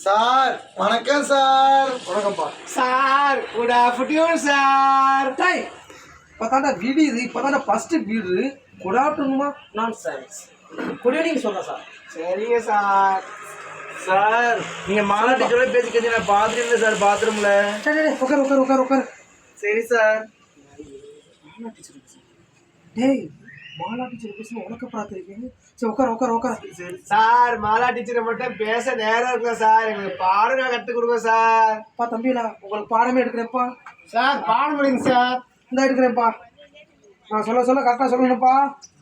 Sir வணக்கம் sir. வணக்கம்ப்பா sir. Good afternoon sir. டாய் இப்போதாண்டா விடியுது, இப்போதாண்டா ஃபஸ்ட்டு வீடு. குட் ஆஃப்டர்நூமா? நான் சான்ஸ் குட் ஈவினிங் சொல்கிறேன் சார். சரிங்க சார். சார் நீங்க மாலா டீச்சரோட பேசிக்கிட்டு நான் பாத்ரூம்ல சார், பாத்ரூம்ல. சரி உட்கார் உட்கார் உட்கார் உட்கார். சரி சார். மாலா டீச்சர் டேய், மாலா டீச்சர் பேசுனா உனக்கு பார்த்துருக்கீங்க. சரி உட்கார் உட்கார் உட்கார். சார் மாலா டீச்சரை மட்டும் பேச நேரம் இருக்குல்ல சார், எங்களுக்கு பாடம் கற்றுக் கொடுங்க சார். அப்பா தம்பிலா உங்களுக்கு பாடமே எடுக்கிறேன்ப்பா. சார் பாடம் முடியுங்க சார். இந்த எடுக்கிறேன்ப்பா. நான் சொல்ல சொல்ல கரெக்டாக சொல்லணும்ப்பா.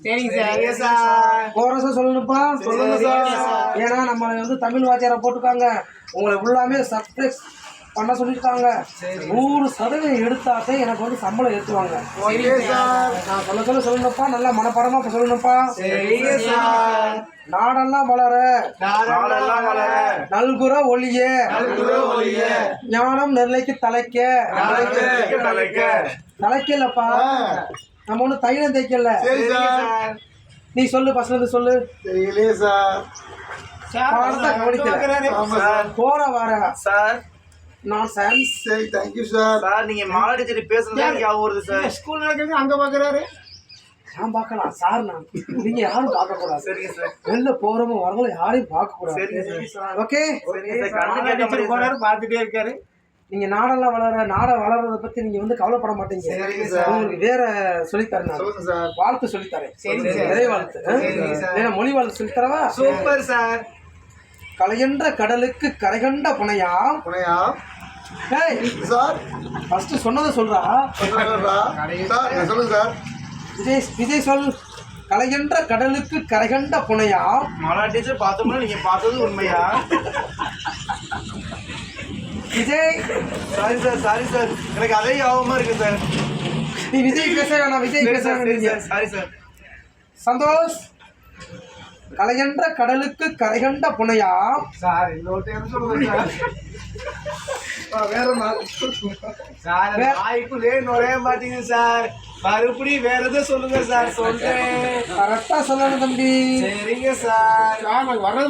சரிங்க சார். சரிங்க சார். கோரஸாக சொல்லணும்ப்பா. சொல்லுங்க சார். ஏன்னா நம்ம வந்து தமிழ் வாத்தியாரை போட்டுருக்காங்க, உங்களை ஃபுல்லாமே சப்ஜெக்ட் பண்ண சொல்லியிருக்காங்க. 100% எடுத்தாத்தே எனக்கு வந்து சம்பளம் ஏற்றுவாங்க. Okay sir. நான் சொல்ல சொல்ல சொல்லணும்ப்பா, நல்லா மனப்பாடமாக சொல்லணும்ப்பா. சரிங்க சார். நாடெல்லாம் வளர நாடெல்லாம் வளர நல்குற ஒளிய ஞானம் நெல்லைக்கு தலைக்க தலைக்கலப்பா. நம்ம ஒன்றும் தைலம் தைக்கல. சரி சார். நீ சொல்லு, பசங்க சொல்லு. தெரியலையே சார். பாடத்தை கவனிக்கல. ஆமா சார். போற வர சார் நான் சான்ஸ். சரி தேங்க்யூ சார். சார் நீங்க மாலா டீச்சர் பேசுறது ஞாபகம் வருது சார். ஸ்கூல் நடக்குது அங்க பாக்குறாரு. நான் பார்க்கலாம் சார். நான் நீங்க யாரும் பார்க்க கூடாது. சரிங்க சார். வெளில போறவங்க வரவங்களும் யாரையும் பார்க்க கூடாது. சரிங்க சார். ஓகே. சரிங்க சார். கண்ணு கேட்க மாட்டேங்குது போறாரு, பார்த்துட்டே இருக்காரு. நீங்க நாடெல்லாம் வளர நாட வளர்றத பத்தி நீங்க வந்து கவலைப்பட மாட்டீங்க. சரிங்க சார். உங்களுக்கு வேற சொல்லித்தரேன். நான் சொல்லுங்க சார். வாழ்த்து சொல்லித்தரேன். சரிங்க சார். நிறைய வாழ்த்து. சரிங்க சார். ஏன்னா மொழி வாழ்த்து சொல்லித்தரவா? Super sir. கலையென்ற கடலுக்கு கரைகண்ட புனையா. புனையா டேய் சார். ஃபர்ஸ்ட் சொன்னதை சொல்றா. சார் சொல்லுங்க சார். விஜய் சொல். கலையென்ற கடலுக்கு கரைகண்ட புனையா. மாலா டீச்சர் பார்த்தோம்னா நீங்க பார்த்தது உண்மையா? Vijay. Sorry sir, sorry sir. எனக்கு அதே ஞாபகமா இருக்கு சார். நீ விஜய் பேச வேணாம், விஜய் பேச வேணாம். Sorry sir. சந்தோஷ். கலையென்ற கடலுக்கு கரைகண்ட புனையா. சார் இன்னொரு டைம் சொல்லுங்க சார். வேற சார் வாய்க்குள்ளே நுழைய மாட்டீங்க சார். மறுபடியும் வேற எதுவும் சொல்லுங்க சார். சொல்றேன். கரெக்டா சொல்லணும் தம்பி. சரிங்க சார். வர்றது